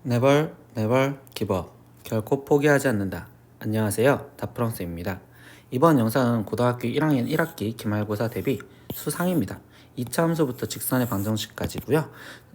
Never, never give up. 결코 포기하지 않는다. 안녕하세요. 다프랑스입니다. 이번 영상은 고등학교 1학년 1학기 기말고사 대비 수상입니다. 2차 함수부터 직선의 방정식까지고요.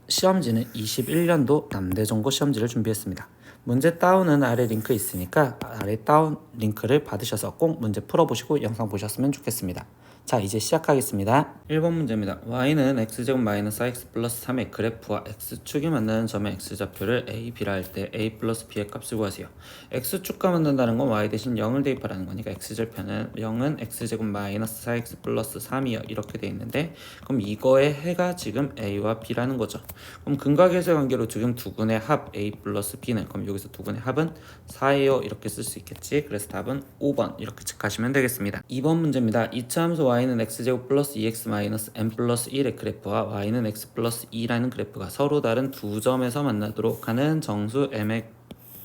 시험지는 21년도 남대전고 시험지를 준비했습니다. 문제 다운은 아래 링크 있으니까 아래 다운 링크를 받으셔서 꼭 문제 풀어보시고 영상 보셨으면 좋겠습니다. 자, 이제 시작하겠습니다. 1번 문제입니다. y는 x제곱 마이너스 x 플러스 3의 그래프와 x축이 만나는 점의 x좌표를 a, b라 할 때 a 플러스 b의 값을 구하세요. x축과 만난다는 건 y 대신 0을 대입하라는 거니까 x절편은 0은 x제곱 마이너스 4x 플러스 3이요 이렇게 돼 있는데, 그럼 이거의 해가 지금 a와 b라는 거죠. 그럼 근각계수의 관계로 지금 두근의 합 a 플러스 b는, 그럼 여기서 두근의 합은 4예요 이렇게 쓸 수 있겠지. 그래서 답은 5번 이렇게 체크하시면 되겠습니다. 2번 문제입니다. 2차 함수 y는 x제곱 플러스 2x 마이너스 n 플러스 1의 그래프와 y는 x 플러스 2라는 그래프가 서로 다른 두 점에서 만나도록 하는 정수 m의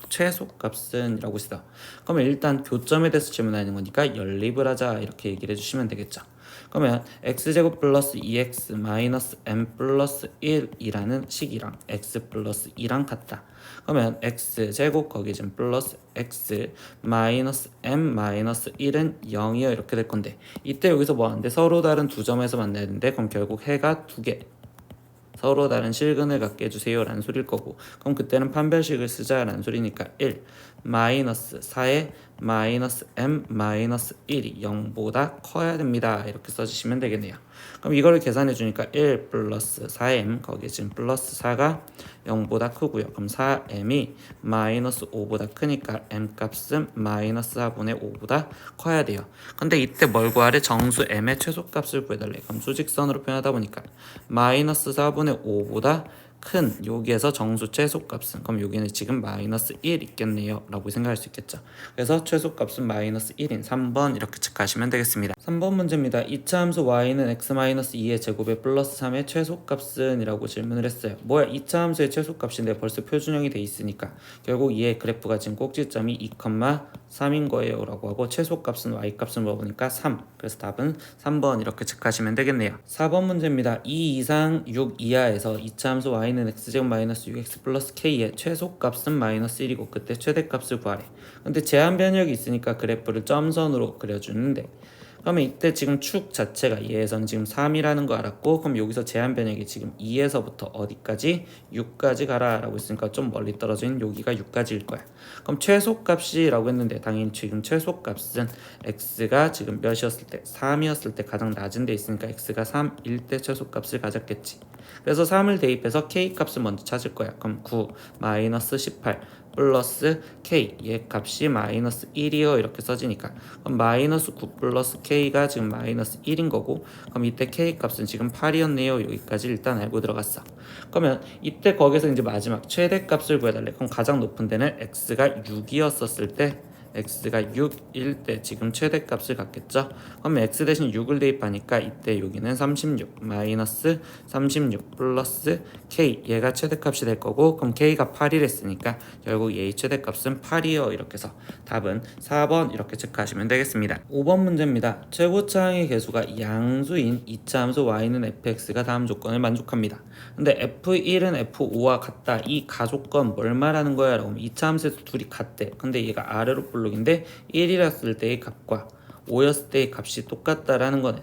최소값은 이라고 있어요. 그러면 일단 교점에 대해서 질문하는 거니까 연립을 하자 이렇게 얘기를 해주시면 되겠죠. 그러면 x제곱 플러스 2x 마이너스 n 플러스 1이라는 식이랑 x 플러스 2랑 같다. 그러면 x제곱 거기에 지금 플러스 x 마이너스 m 마이너스 1은 0이요 이렇게 될 건데, 이때 여기서 뭐 하는데 서로 다른 두 점에서 만나야 되는데, 그럼 결국 해가 두 개 서로 다른 실근을 갖게 해주세요 라는 소리일 거고, 그럼 그때는 판별식을 쓰자 라는 소리니까 1 마이너스 4의 마이너스 m 마이너스 1이 0보다 커야 됩니다 이렇게 써주시면 되겠네요. 그럼 이거를 계산해 주니까 1 플러스 4m 거기에 지금 플러스 4가 0보다 크고요. 그럼 4m이 마이너스 5보다 크니까 m 값은 마이너스 4분의 5보다 커야 돼요. 근데 이때 뭘 구하래? 정수 m의 최소값을 구해달래. 그럼 수직선으로 표현하다 보니까 마이너스 4분의 5보다 큰 여기에서 정수 최소값은, 그럼 여기는 지금 마이너스 1 있겠네요 라고 생각할 수 있겠죠. 그래서 최소값은 마이너스 1인 3번 이렇게 체크하시면 되겠습니다. 3번 문제입니다. 2차 함수 y는 x-2의 제곱에 플러스 3의 최소값은 이라고 질문을 했어요. 뭐야, 2차 함수의 최소값인데 벌써 표준형이 돼 있으니까 결국 이의 그래프가 지금 꼭지점이 2, 3인 거예요 라고 하고, 최소값은 y값을 물어보니까 3, 그래서 답은 3번 이렇게 체크하시면 되겠네요. 4번 문제입니다. 2 이상 6 이하에서 2차 함수 y는 x제곱 마이너스 6x 플러스 k의 최소값은 마이너스 1이고 그때 최대값을 구하래. 근데 제한 변역이 있으니까 그래프를 점선으로 그려주는데, 그러면 이때 지금 축 자체가 얘에서는 지금 3이라는 거 알았고, 그럼 여기서 제한 변역이 지금 2에서부터 어디까지? 6까지 가라 라고 했으니까 좀 멀리 떨어져 있는 여기가 6까지일 거야. 그럼 최소값이라고 했는데 당연히 지금 최소값은 x가 지금 몇이었을 때? 3이었을 때 가장 낮은 데 있으니까 x가 3일 때 최소값을 가졌겠지. 그래서 3을 대입해서 k값을 먼저 찾을 거야. 그럼 9 마이너스 18 플러스 k, 얘 값이 마이너스 1이요 이렇게 써지니까, 그럼 마이너스 9 플러스 k가 지금 마이너스 1인 거고, 그럼 이때 k 값은 지금 8이었네요 여기까지 일단 알고 들어갔어. 그러면 이때 거기서 이제 마지막 최대값을 구해달래. 그럼 가장 높은 데는 x가 6이었었을 때, x가 6일 때 지금 최대값을 갖겠죠. 그럼 x 대신 6을 대입하니까 이때 여기는 36 마이너스 36 플러스 k, 얘가 최대값이 될 거고, 그럼 k가 8이랬으니까 결국 얘의 최대값은 8이요 이렇게 해서 답은 4번 이렇게 체크하시면 되겠습니다. 5번 문제입니다. 최고차항의 개수가 양수인 2차 함수 y는 fx가 다음 조건을 만족합니다. 근데 f1은 f5와 같다, 이 가조건 뭘 말하는 거야 라고 하면 2차 함수에서 둘이 같대. 근데 얘가 아래로 볼록인데 1이랬을 때의 값과 5였을 때의 값이 똑같다라는 거네.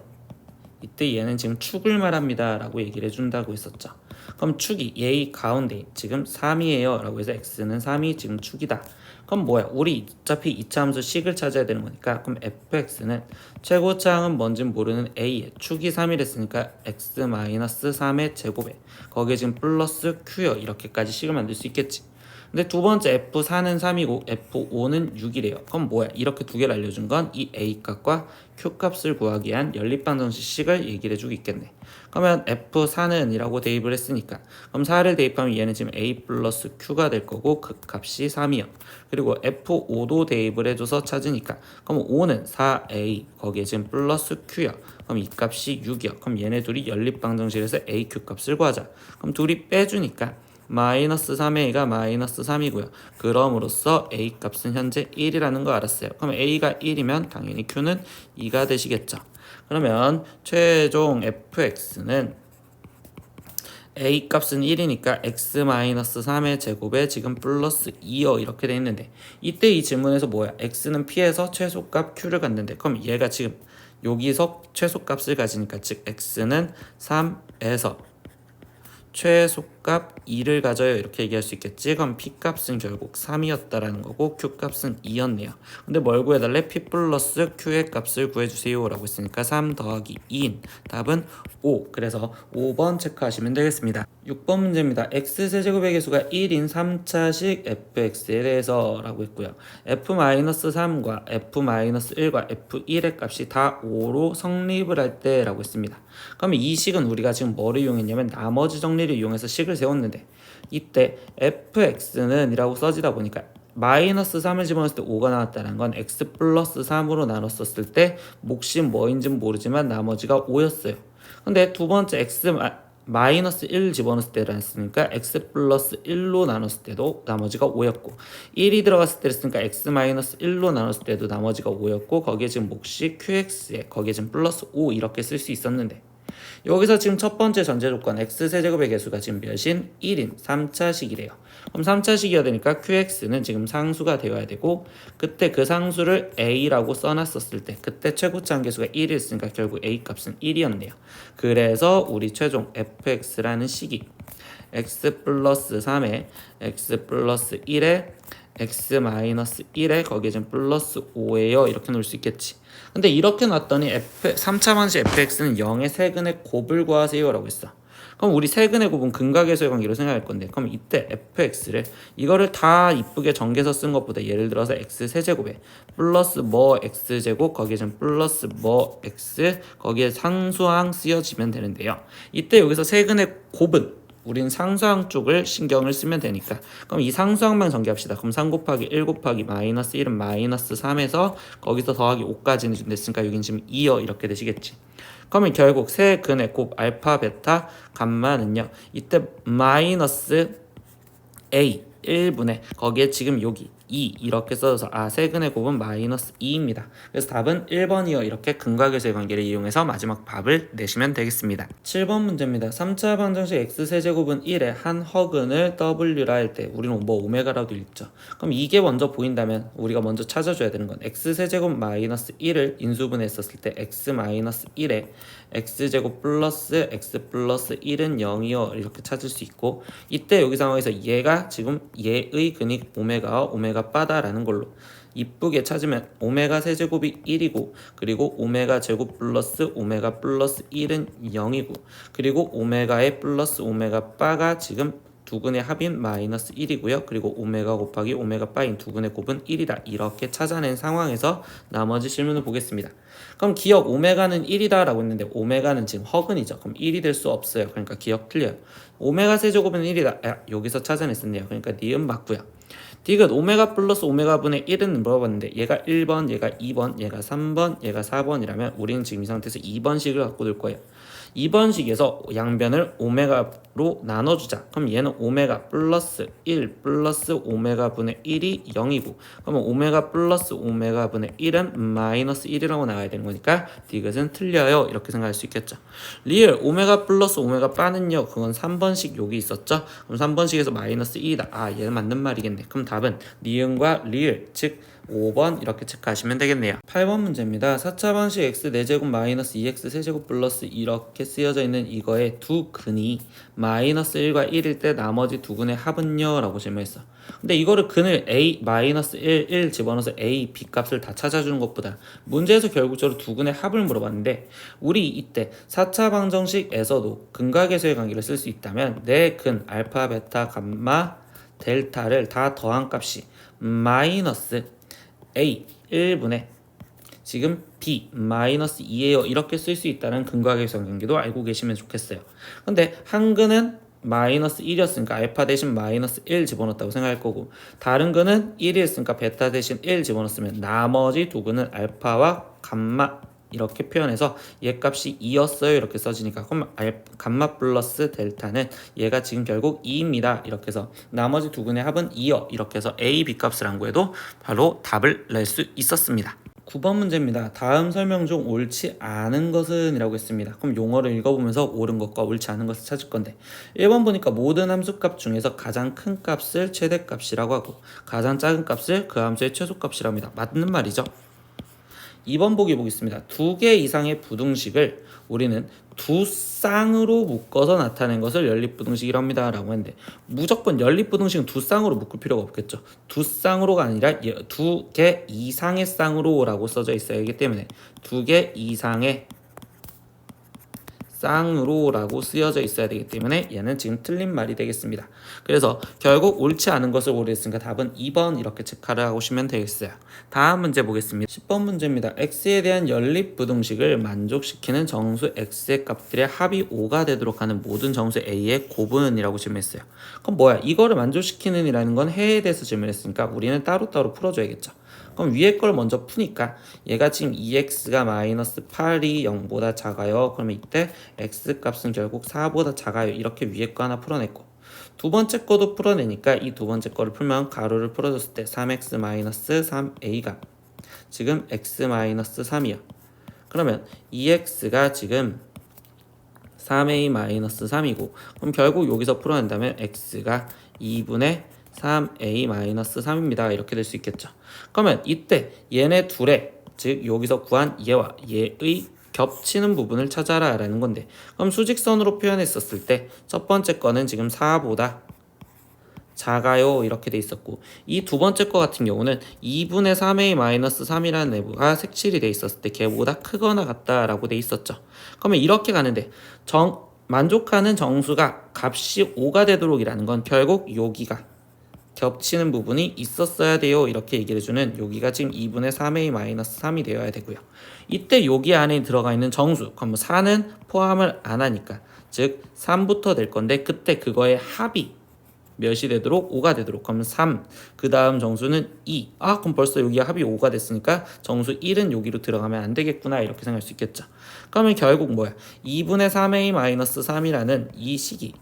이때 얘는 지금 축을 말합니다 라고 얘기를 해준다고 했었죠. 그럼 축이 얘의 가운데 지금 3이에요 라고 해서 x는 3이 지금 축이다. 그럼 뭐야, 우리 어차피 2차 함수 식을 찾아야 되는 거니까, 그럼 fx는 최고차항은 뭔지 모르는 a의 축이 3이랬으니까 x-3의 제곱에 거기에 지금 플러스 q요 이렇게까지 식을 만들 수 있겠지. 근데 두 번째 F4는 3이고 F5는 6이래요. 그럼 뭐야? 이렇게 두 개를 알려준 건 이 A값과 Q값을 구하기 위한 연립방정식을 얘기를 해주고 있겠네. 그러면 F4는 이라고 대입을 했으니까, 그럼 4를 대입하면 얘는 지금 A 플러스 Q가 될 거고 그 값이 3이요. 그리고 F5도 대입을 해줘서 찾으니까, 그럼 5는 4A 거기에 지금 플러스 Q요. 그럼 이 값이 6이요. 그럼 얘네 둘이 연립방정식에서 A, Q 값을 구하자. 그럼 둘이 빼주니까 마이너스 3의 a가 마이너스 3이고요. 그럼으로써 a 값은 현재 1이라는 거 알았어요. 그럼 a가 1이면 당연히 q는 2가 되시겠죠. 그러면 최종 fx는 a 값은 1이니까 x-3의 제곱에 지금 플러스 2요 이렇게 돼 있는데, 이때 이 질문에서 뭐야? x는 p에서 최소값 q를 갖는데, 그럼 얘가 지금 여기서 최소값을 가지니까, 즉 x는 3에서 최소값 2를 가져요 이렇게 얘기할 수 있겠지. 그럼 P값은 결국 3이었다라는 거고 Q값은 2였네요. 근데 뭘 구해달래? P 플러스 Q의 값을 구해주세요 라고 했으니까 3 더하기 2인 답은 5. 그래서 5번 체크하시면 되겠습니다. 6번 문제입니다. X세제곱의 개수가 1인 3차식 fx에 대해서 라고 했고요. f-3과 f-1과 f1의 값이 다 5로 성립을 할 때 라고 했습니다. 그러면 이 식은 우리가 지금 뭐를 이용했냐면 나머지 정리를 이용해서 식을 세웠는데, 이때 fx는 이라고 써지다 보니까 마이너스 3을 집어넣었을 때 5가 나왔다는 건 x 플러스 3으로 나눴었을 때 몫이 뭐인지는 모르지만 나머지가 5였어요. 근데 두 번째 x 마이너스 1 집어넣었을 때를 했으니까 x 플러스 1로 나눴을 때도 나머지가 5였고, 1이 들어갔을 때를 했으니까 x 마이너스 1로 나눴을 때도 나머지가 5였고, 거기에 지금 몫이 qx에 거기에 지금 플러스 5 이렇게 쓸 수 있었는데, 여기서 지금 첫 번째 전제 조건 x세제곱의 개수가 지금 몇인? 1인 3차식이래요. 그럼 3차식이어야 되니까 qx는 지금 상수가 되어야 되고, 그때 그 상수를 a라고 써놨었을 때 그때 최고차 함계수가 1이었으니까 결국 a 값은 1이었네요. 그래서 우리 최종 fx라는 식이 x 플러스 3에 x 플러스 1에 x 마이너스 1에 거기에 지금 플러스 5예요 이렇게 놓을 수 있겠지. 근데 이렇게 놨더니 3차 방식 fx는 0의 세근의 곱을 구하세요 라고 했어. 그럼 우리 세근의 곱은 근각에서의 관계로 생각할 건데, 그럼 이때 fx를 이거를 다 이쁘게 전개서 쓴 것보다 예를 들어서 x 세제곱에 플러스 뭐 x제곱 거기에 좀 플러스 뭐 x 거기에 상수항 쓰여지면 되는데요. 이때 여기서 세근의 곱은 우린 상수항 쪽을 신경을 쓰면 되니까, 그럼 이 상수항만 전개합시다. 그럼 3 곱하기 1 곱하기 마이너스 1은 마이너스 3에서 거기서 더하기 5까지는 됐으니까 여긴 지금 2여 이렇게 되시겠지. 그러면 결국 세근의 곱 알파 베타 감마는요, 이때 마이너스 a 1분의 거기에 지금 여기 2 이렇게 써서 세근의 곱은 마이너스 2입니다. 그래서 답은 1번이요. 이렇게 근각에서의 관계를 이용해서 마지막 답을 내시면 되겠습니다. 7번 문제입니다. 3차 방정식 x세제곱은 1에 한 허근을 w라 할 때 우리는 뭐 오메가라도 읽죠. 그럼 이게 먼저 보인다면 우리가 먼저 찾아줘야 되는 건 x세제곱 마이너스 1을 인수분해했었을 때 x 마이너스 1에 x제곱 플러스 x 플러스 1은 0이요 이렇게 찾을 수 있고, 이때 여기 상황에서 얘가 지금 얘의 근이 오메가와 오메가 바다라는 걸로 이쁘게 찾으면 오메가 세제곱이 1이고, 그리고 오메가 제곱 플러스 오메가 플러스 1은 0이고, 그리고 오메가의 플러스 오메가 바가 지금 두근의 합인 마이너스 1이고요. 그리고 오메가 곱하기 오메가 바인 두근의 곱은 1이다. 이렇게 찾아낸 상황에서 나머지 질문을 보겠습니다. 그럼 기억 오메가는 1이다 라고 했는데 오메가는 지금 허근이죠. 그럼 1이 될 수 없어요. 그러니까 기억 틀려요. 오메가 세제곱은 1이다. 여기서 찾아냈었네요. 그러니까 니은 맞고요. 디귿 오메가 플러스 오메가 분의 1은 물어봤는데 얘가 1번, 얘가 2번, 얘가 3번, 얘가 4번이라면 우리는 지금 이 상태에서 2번식을 갖고 놀 거예요. 2번식에서 양변을 오메가로 나눠주자. 그럼 얘는 오메가 플러스 1 플러스 오메가 분의 1이 0이고, 그러면 오메가 플러스 오메가 분의 1은 마이너스 1이라고 나와야 되는 거니까 디귿은 틀려요 이렇게 생각할 수 있겠죠. 리을 오메가 플러스 오메가 바는요, 그건 3번식 여기 있었죠. 그럼 3번식에서 마이너스 2이다. 얘는 맞는 말이겠네. 그럼 답은 니은과 리을 즉 5번 이렇게 체크하시면 되겠네요. 8번 문제입니다. 4차 방식 x 4제곱 마이너스 2x 세제곱 플러스 이렇게 쓰여져 있는 이거의 두 근이 마이너스 1과 1일 때 나머지 두 근의 합은요? 라고 질문했어. 근데 이거를 근을 a 마이너스 1 집어넣어서 a b 값을 다 찾아주는 것보다 문제에서 결국적으로 두 근의 합을 물어봤는데, 우리 이때 4차 방정식에서도 근각에서의 관계를 쓸 수 있다면 내 근 알파 베타 감마 델타를 다 더한 값이 마이너스 a 1분의 지금 b 마이너스 2예요 이렇게 쓸 수 있다는 근각에서의 관계도 알고 계시면 좋겠어요. 근데 한 근은 마이너스 1이었으니까 알파 대신 마이너스 1 집어넣었다고 생각할 거고, 다른 근은 1이었으니까 베타 대신 1 집어넣었으면 나머지 두 근은 알파와 감마 이렇게 표현해서 얘 값이 2였어요 이렇게 써지니까, 그럼 감마 플러스 델타는 얘가 지금 결국 2입니다 이렇게 해서 나머지 두 근의 합은 2요 이렇게 해서 a, b 값을 안 구해도 바로 답을 낼 수 있었습니다. 9번 문제입니다. 다음 설명 중 옳지 않은 것은 이라고 했습니다. 그럼 용어를 읽어보면서 옳은 것과 옳지 않은 것을 찾을 건데 1번 보니까 모든 함수값 중에서 가장 큰 값을 최대값이라고 하고 가장 작은 값을 그 함수의 최소값이라고 합니다. 맞는 말이죠. 2번 보기 보겠습니다. 두 개 이상의 부등식을 우리는 두 쌍으로 묶어서 나타낸 것을 연립부등식이라고 합니다 라고 했는데 무조건 연립부등식은 두 쌍으로 묶을 필요가 없겠죠. 두 쌍으로가 아니라 두 개 이상의 쌍으로 라고 써져 있어야 하기 때문에 두 개 이상의 쌍으로 라고 쓰여져 있어야 되기 때문에 얘는 지금 틀린 말이 되겠습니다. 그래서 결국 옳지 않은 것을 고르했으니까 답은 2번 이렇게 체크를 하시면 되겠어요. 다음 문제 보겠습니다. 10번 문제입니다. x에 대한 연립부등식을 만족시키는 정수 x의 값들의 합이 5가 되도록 하는 모든 정수 a의 곱은 이라고 질문했어요. 그럼 뭐야? 이거를 만족시키는 이라는 건 해에 대해서 질문했으니까 우리는 따로따로 풀어줘야겠죠. 그럼 위에 걸 먼저 푸니까 얘가 지금 2x가 마이너스 8이 0보다 작아요. 그러면 이때 x 값은 결국 4보다 작아요. 이렇게 위에 거 하나 풀어냈고 두 번째 거도 풀어내니까 이 두 번째 거를 풀면 가로를 풀어줬을 때 3x 마이너스 3a가 지금 x 마이너스 3이야. 그러면 2x가 지금 3a 마이너스 3이고 그럼 결국 여기서 풀어낸다면 x가 2분의 3a-3입니다. 이렇게 될 수 있겠죠. 그러면 이때 얘네 둘의 즉 여기서 구한 얘와 얘의 겹치는 부분을 찾아라 라는 건데 그럼 수직선으로 표현했었을 때 첫 번째 거는 지금 4보다 작아요 이렇게 돼 있었고 이 두 번째 거 같은 경우는 2분의 3a-3이라는 내부가 색칠이 돼 있었을 때 걔보다 크거나 같다라고 돼 있었죠. 그러면 이렇게 가는데 만족하는 정수가 값이 5가 되도록 이라는 건 결국 여기가 겹치는 부분이 있었어야 돼요. 이렇게 얘기를 해주는 여기가 지금 2분의 3a-3이 되어야 되고요. 이때 여기 안에 들어가 있는 정수, 그럼 4는 포함을 안 하니까 즉 3부터 될 건데 그때 그거의 합이 몇이 되도록 5가 되도록 그럼 3, 그 다음 정수는 2. 그럼 벌써 여기가 합이 5가 됐으니까 정수 1은 여기로 들어가면 안 되겠구나 이렇게 생각할 수 있겠죠. 그러면 결국 뭐야? 2분의 3a-3이라는 이 식이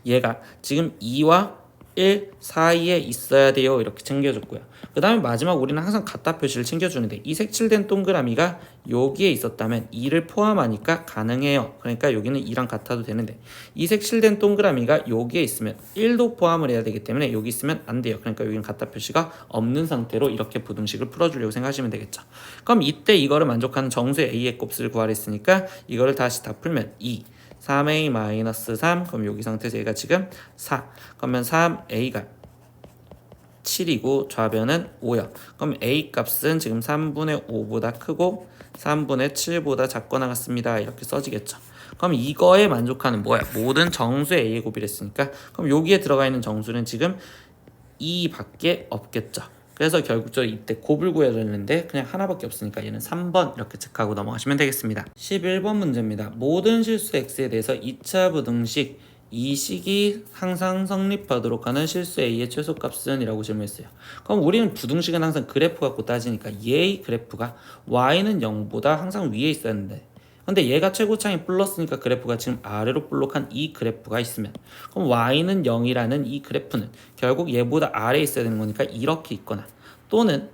얘가 지금 2와 1 사이에 있어야 돼요. 이렇게 챙겨줬고요. 그 다음에 마지막 우리는 항상 같다 표시를 챙겨주는데 이 색칠된 동그라미가 여기에 있었다면 2를 포함하니까 가능해요. 그러니까 여기는 2랑 같아도 되는데 이 색칠된 동그라미가 여기에 있으면 1도 포함을 해야 되기 때문에 여기 있으면 안 돼요. 그러니까 여기는 같다 표시가 없는 상태로 이렇게 부등식을 풀어주려고 생각하시면 되겠죠. 그럼 이때 이거를 만족하는 정수 A의 값을 구하려 했으니까 이거를 다시 다 풀면 2 3a-3 그럼 여기 상태에서 얘가 지금 4 그러면 3a가 7이고 좌변은 5야. 그럼 a 값은 지금 3분의 5보다 크고 3분의 7보다 작거나 같습니다. 이렇게 써지겠죠. 그럼 이거에 만족하는 뭐야? 모든 정수의 a의 곱이를 했으니까 그럼 여기에 들어가 있는 정수는 지금 2밖에 없겠죠. 그래서 결국적으로 이때 곱을 구해야 되는데 그냥 하나밖에 없으니까 얘는 3번 이렇게 체크하고 넘어가시면 되겠습니다. 11번 문제입니다. 모든 실수 x에 대해서 2차 부등식 이 식이 항상 성립하도록 하는 실수 a의 최소값은 이라고 질문했어요. 그럼 우리는 부등식은 항상 그래프 갖고 따지니까 얘의 그래프가 y는 0보다 항상 위에 있었는데 근데 얘가 최고차이 플러스니까 그래프가 지금 아래로 볼록한 이 그래프가 있으면 그럼 y는 0이라는 이 그래프는 결국 얘보다 아래에 있어야 되는 거니까 이렇게 있거나 또는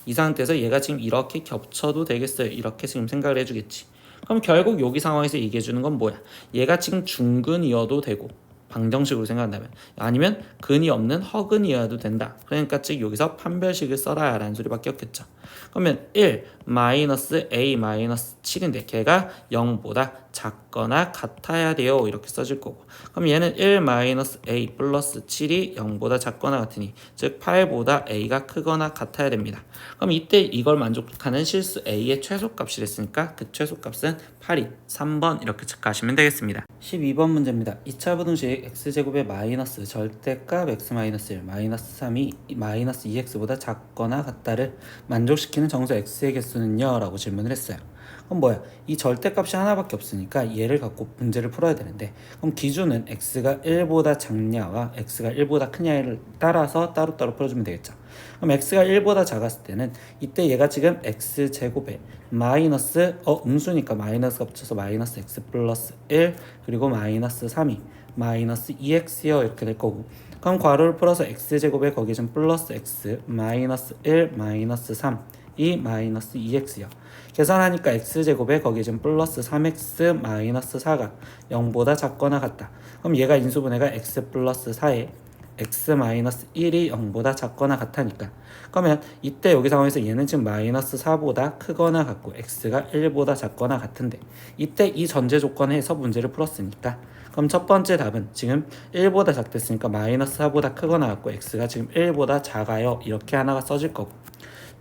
이 상태에서 얘가 지금 이렇게 겹쳐도 되겠어요. 이렇게 지금 생각을 해주겠지. 그럼 결국 여기 상황에서 얘기해주는 건 뭐야? 얘가 지금 중근이어도 되고 방정식으로 생각한다면 아니면 근이 없는 허근이어도 된다. 그러니까 즉 여기서 판별식을 써라 라는 소리밖에 없겠죠. 그러면 1 마이너스 a 마이너스 7인데 걔가 0보다 작거나 같아야 돼요. 이렇게 써질 거고 그럼 얘는 1 마이너스 a 플러스 7이 0보다 작거나 같으니 즉 8보다 a가 크거나 같아야 됩니다. 그럼 이때 이걸 만족하는 실수 a의 최소값이 됐으니까 그 최소값은 8이 3번 이렇게 체크하시면 되겠습니다. 12번 문제입니다. 2차 부등식 x제곱의 마이너스 절대값 x 마이너스 1 마이너스 3이 마이너스 2x보다 작거나 같다를 만족시키는 정수 x의 개수는요? 라고 질문을 했어요. 그럼 뭐야? 이 절대값이 하나밖에 없으니까 얘를 갖고 문제를 풀어야 되는데 그럼 기준은 x가 1보다 작냐와 x가 1보다 크냐를 따라서 따로따로 풀어주면 되겠죠. 그럼 x가 1보다 작았을 때는 이때 얘가 지금 x제곱에 마이너스 음수니까 마이너스가 붙여서 마이너스 x 플러스 1 그리고 마이너스 3이 마이너스 2x요 이렇게 될 거고, 그럼 괄호를 풀어서 x제곱에 거기에 좀 플러스 x 마이너스 1 마이너스 3 이 마이너스 2x요. 계산하니까 x제곱에 거기에 좀 플러스 3x 마이너스 4가 0보다 작거나 같다. 그럼 얘가 인수분해가 x 플러스 4에 x 마이너스 1이 0보다 작거나 같다니까. 그러면 이때 여기 상황에서 얘는 지금 마이너스 4보다 크거나 같고 x가 1보다 작거나 같은데, 이때 이 전제 조건에서 문제를 풀었으니까, 그럼 첫 번째 답은 지금 1보다 작댔으니까 마이너스 4보다 크거나 같고 x가 지금 1보다 작아요 이렇게 하나가 써질 거고,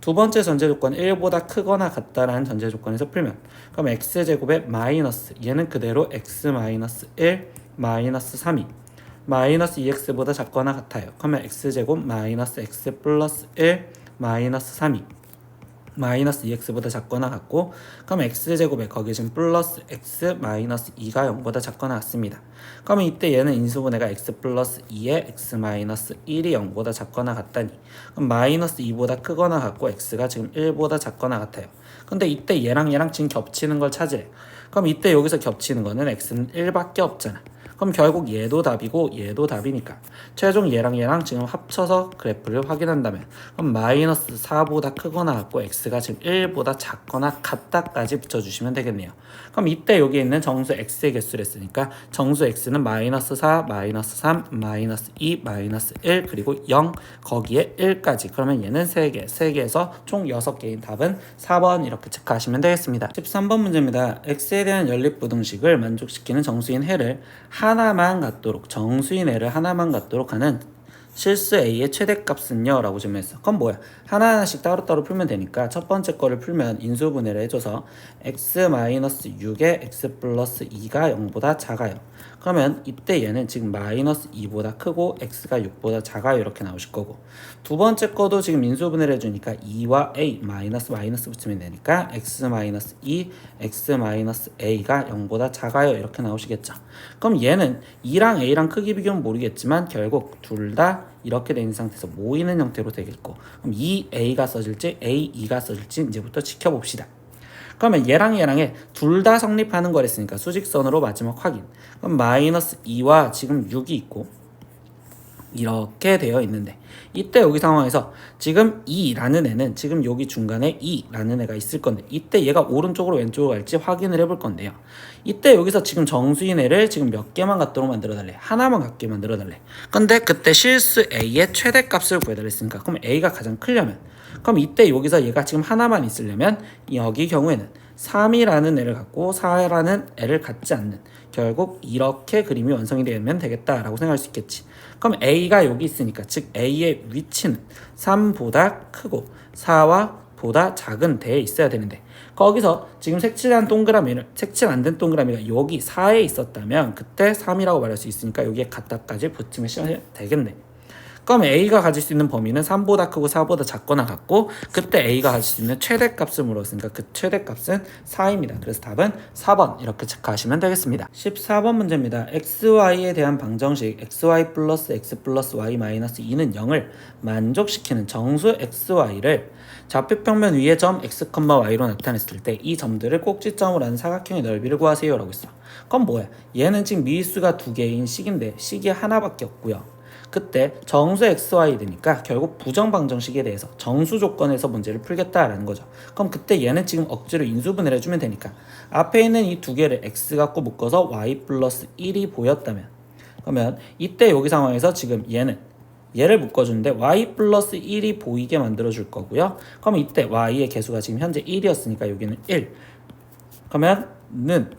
두 번째 전제 조건 1보다 크거나 같다라는 전제 조건에서 풀면, 그럼 x제곱에 마이너스 얘는 그대로 x 마이너스 1 마이너스 3이 마이너스 2x보다 작거나 같아요. 그러면 x제곱 마이너스 x 플러스 1 마이너스 3이 마이너스 2x보다 작거나 같고, 그럼 x제곱에 거기에 지금 플러스 x 마이너스 2가 0보다 작거나 같습니다. 그러면 이때 얘는 인수분해가 x 플러스 2에 x 마이너스 1이 0보다 작거나 같다니, 그럼 마이너스 2보다 크거나 같고 x가 지금 1보다 작거나 같아요. 근데 이때 얘랑 지금 겹치는 걸 찾으래. 그럼 이때 여기서 겹치는 거는 x는 1밖에 없잖아. 그럼 결국 얘도 답이고 얘도 답이니까 최종 얘랑 지금 합쳐서 그래프를 확인한다면, 그럼 마이너스 4보다 크거나 같고 x가 지금 1보다 작거나 같다까지 붙여주시면 되겠네요. 그럼 이때 여기 있는 정수 x의 개수를 했으니까 정수 x는 마이너스 4, 마이너스 3, 마이너스 2, 마이너스 1 그리고 0 거기에 1까지. 그러면 얘는 3개, 3개에서 총 6개인 답은 4번 이렇게 체크하시면 되겠습니다. 13번 문제입니다. x에 대한 연립부등식을 만족시키는 정수인 해를 하나만 갖도록, 정수인 애를 하나만 갖도록 하는 실수 a의 최대값은요 라고 질문했어. 그럼 뭐야? 하나하나씩 따로따로 풀면 되니까 첫 번째 거를 풀면 인수분해를 해줘서 x-6에 x 플러스 2가 0보다 작아요. 그러면 이때 얘는 지금 마이너스 2보다 크고 x가 6보다 작아요 이렇게 나오실 거고, 두 번째 거도 지금 인수분해를 해주니까 2와 a 마이너스 붙이면 되니까 x-2 x-a가 0보다 작아요 이렇게 나오시겠죠. 그럼 얘는 2랑 a랑 크기 비교는 모르겠지만 결국 둘 다 이렇게 된 상태에서 모이는 형태로 되겠고, 그럼 2a가 써질지 a2가 써질지 이제부터 지켜봅시다. 그러면 얘랑에 둘 다 성립하는 거랬으니까 수직선으로 마지막 확인. 그럼 마이너스 2와 지금 6이 있고 이렇게 되어 있는데, 이때 여기 상황에서 지금 2라는 애는 지금 여기 중간에 2라는 애가 있을 건데, 이때 얘가 오른쪽으로 왼쪽으로 갈지 확인을 해볼 건데요. 이때 여기서 지금 정수인 애를 지금 몇 개만 갖도록 만들어 달래? 하나만 갖게 만들어 달래. 근데 그때 실수 a의 최대값을 구해달랬으니까, 그럼 a가 가장 크려면, 그럼 이때 여기서 얘가 지금 하나만 있으려면 여기 경우에는 3이라는 애를 갖고 4라는 애를 갖지 않는, 결국 이렇게 그림이 완성이 되면 되겠다라고 생각할 수 있겠지. 그럼 a가 여기 있으니까, 즉 a의 위치는 3보다 크고 4와 보다 작은 데에 있어야 되는데, 거기서 지금 색칠 안 된 동그라미가 여기 4에 있었다면 그때 3이라고 말할 수 있으니까 여기에 갖다까지 붙이면 되겠네. 그럼 a가 가질 수 있는 범위는 3보다 크고 4보다 작거나 같고, 그때 a가 가질 수 있는 최대값을 물었으니까 그 최대값은 4입니다. 그래서 답은 4번 이렇게 체크하시면 되겠습니다. 14번 문제입니다. xy에 대한 방정식 xy 플러스 x 플러스 y 마이너스 2는 0을 만족시키는 정수 xy를 좌표평면 위의 점 x, y로 나타냈을 때 이 점들을 꼭지점으로 하는 사각형의 넓이를 구하세요 라고 했어. 그럼 뭐야? 얘는 지금 미수가 2개인 식인데 식이 하나밖에 없고요. 그때 정수 xy 되니까 결국 부정방정식에 대해서 정수 조건에서 문제를 풀겠다라는 거죠. 그럼 그때 얘는 지금 억지로 인수분해를 해주면 되니까 앞에 있는 이 두 개를 x 갖고 묶어서 y 플러스 1이 보였다면, 그러면 이때 여기 상황에서 지금 얘를 묶어주는데 y 플러스 1이 보이게 만들어줄 거고요. 그럼 이때 y의 개수가 지금 현재 1이었으니까 여기는 1. 그러면은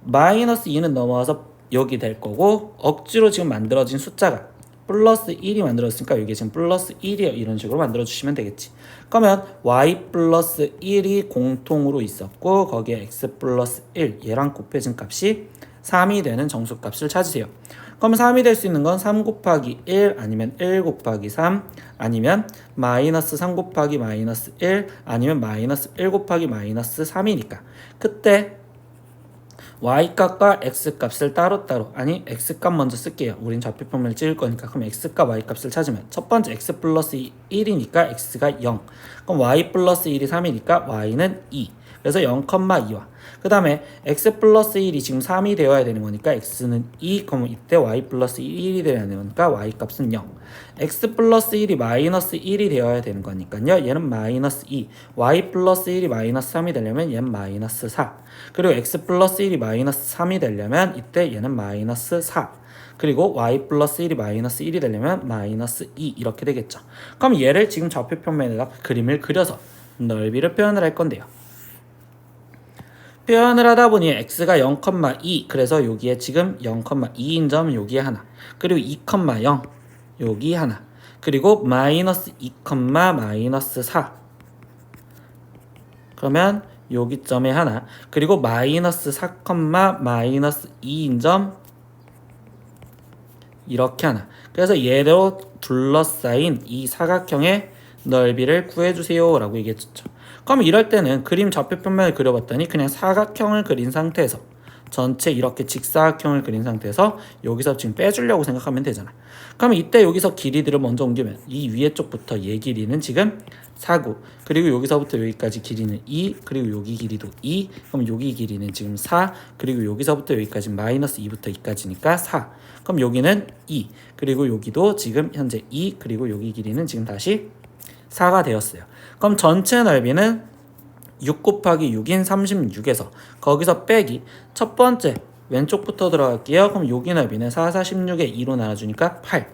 마이너스 2는 넘어와서 여기 될 거고, 억지로 지금 만들어진 숫자가 플러스 1이 만들어졌으니까 여기 지금 플러스 1이요 이런 식으로 만들어주시면 되겠지. 그러면 y 플러스 1이 공통으로 있었고 거기에 x 플러스 1 얘랑 곱해진 값이 3이 되는 정수값을 찾으세요. 그러면 3이 될 수 있는 건 3 곱하기 1 아니면 1 곱하기 3 아니면 마이너스 3 곱하기 마이너스 1 아니면 마이너스 1 곱하기 마이너스 3이니까 그때 y값과 x값을 따로따로, 아니 x값 먼저 쓸게요. 우린 좌표평면을 찍을 거니까. 그럼 x값 y값을 찾으면 첫 번째 x 플러스 1이니까 x가 0, 그럼 y 플러스 1이 3이니까 y는 2. 그래서 0,2와 그 다음에 x 플러스 1이 지금 3이 되어야 되는 거니까 x는 2, 그러면 이때 y 플러스 1이 되어야 되는 거니까 y 값은 0. x 플러스 1이 마이너스 1이 되어야 되는 거니까요. 얘는 마이너스 2. y 플러스 1이 마이너스 3이 되려면 얘는 마이너스 4. 그리고 x 플러스 1이 마이너스 3이 되려면 이때 얘는 마이너스 4. 그리고 y 플러스 1이 마이너스 1이 되려면 마이너스 2 이렇게 되겠죠. 그럼 얘를 지금 좌표 평면에다 그림을 그려서 넓이를 표현을 할 건데요. 표현을 하다 보니 x가 0,2 그래서 여기에 지금 0,2인 점 여기에 하나 그리고 2,0 여기 하나 그리고 마이너스 2, 마이너스 4 그러면 여기 점에 하나 그리고 마이너스 4, 마이너스 2인 점 이렇게 하나 그래서 얘로 둘러싸인 이 사각형의 넓이를 구해주세요 라고 얘기했죠. 그럼 이럴 때는 그림 좌표 평면을 그려봤더니 그냥 사각형을 그린 상태에서 전체 이렇게 직사각형을 그린 상태에서 여기서 지금 빼주려고 생각하면 되잖아. 그러면 이때 여기서 길이들을 먼저 옮기면 이 위에 쪽부터 얘 길이는 지금 4고 그리고 여기서부터 여기까지 길이는 2 그리고 여기 길이도 2 그럼 여기 길이는 지금 4 그리고 여기서부터 여기까지 마이너스 2부터 2까지니까 4 그럼 여기는 2 그리고 여기도 지금 현재 2 그리고 여기 길이는 지금 다시 4가 되었어요. 그럼 전체 넓이는 6 곱하기 6인 36에서 거기서 빼기 첫 번째 왼쪽부터 들어갈게요. 그럼 여기 넓이는 4, 4, 16에 2로 나눠주니까 8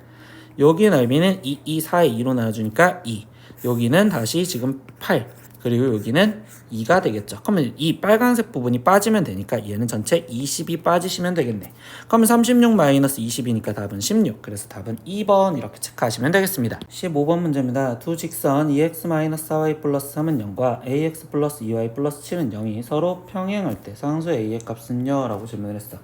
여기 넓이는 2, 2, 4에 2로 나눠주니까 2 여기는 다시 지금 8 그리고 여기는 2가 되겠죠. 그러면 이 빨간색 부분이 빠지면 되니까 얘는 전체 20이 빠지시면 되겠네. 그러면 36 마이너스 20이니까 답은 16 그래서 답은 2번 이렇게 체크하시면 되겠습니다. 15번 문제입니다. 두 직선 2x 마이너스 4y 플러스 3은 0과 ax 플러스 2y 플러스 7은 0이 서로 평행할 때 상수 a의 값은요? 라고 질문을 했어.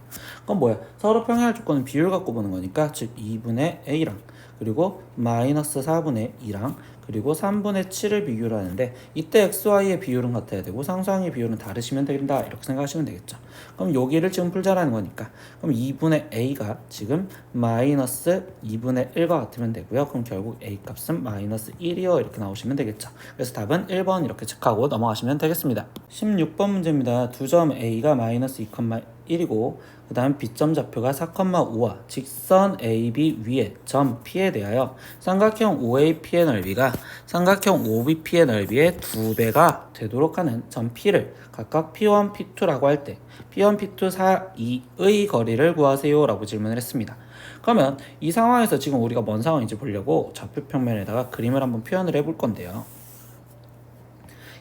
그럼 뭐야? 서로 평행할 조건은 비율 갖고 보는 거니까 즉 2분의 a랑 그리고 마이너스 4분의 2랑 그리고 3분의 7을 비교를 하는데 이때 xy의 비율은 같아야 되고 상수항의 비율은 다르시면 된다 이렇게 생각하시면 되겠죠. 그럼 여기를 지금 풀자라는 거니까 그럼 2분의 a가 지금 마이너스 2분의 1과 같으면 되고요. 그럼 결국 a 값은 마이너스 1이요 이렇게 나오시면 되겠죠. 그래서 답은 1번 이렇게 체크하고 넘어가시면 되겠습니다. 16번 문제입니다. 두 점 a가 마이너스 2,1이고 그 다음 B점 좌표가 4,5와 직선 AB 위에 점 P에 대하여 삼각형 OAP의 넓이가 삼각형 OBP의 넓이의 2배가 되도록 하는 점 P를 각각 P1, P2라고 할 때 P1, P2 사이의 거리를 구하세요 라고 질문을 했습니다. 그러면 이 상황에서 지금 우리가 뭔 상황인지 보려고 좌표 평면에다가 그림을 한번 표현을 해볼 건데요.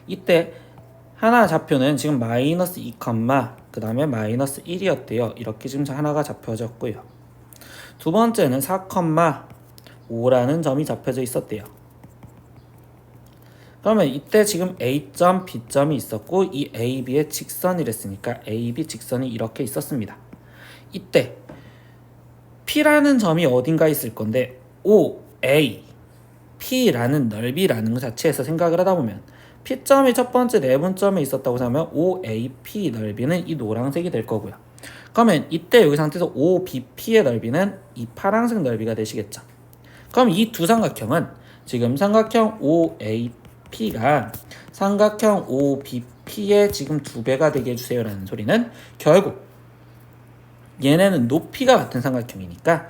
이때 하나 좌표는 지금 마이너스 2, 그 다음에 마이너스 1이었대요. 이렇게 지금 하나가 잡혀졌고요. 두 번째는 4,5라는 점이 잡혀져 있었대요. 그러면 이때 지금 A점, B점이 있었고 이 AB의 직선이랬으니까 AB 직선이 이렇게 있었습니다. 이때 P라는 점이 어딘가 있을 건데 OA, P라는 넓이라는 것 자체에서 생각을 하다 보면 P점이 첫 번째 내분점에 있었다고 하면 OAP 넓이는 이 노란색이 될 거고요. 그러면 이때 여기 상태에서 OBP의 넓이는 이 파란색 넓이가 되시겠죠. 그럼 이 두 삼각형은 지금 삼각형 OAP가 삼각형 OBP의 지금 2배가 되게 해주세요 라는 소리는 결국 얘네는 높이가 같은 삼각형이니까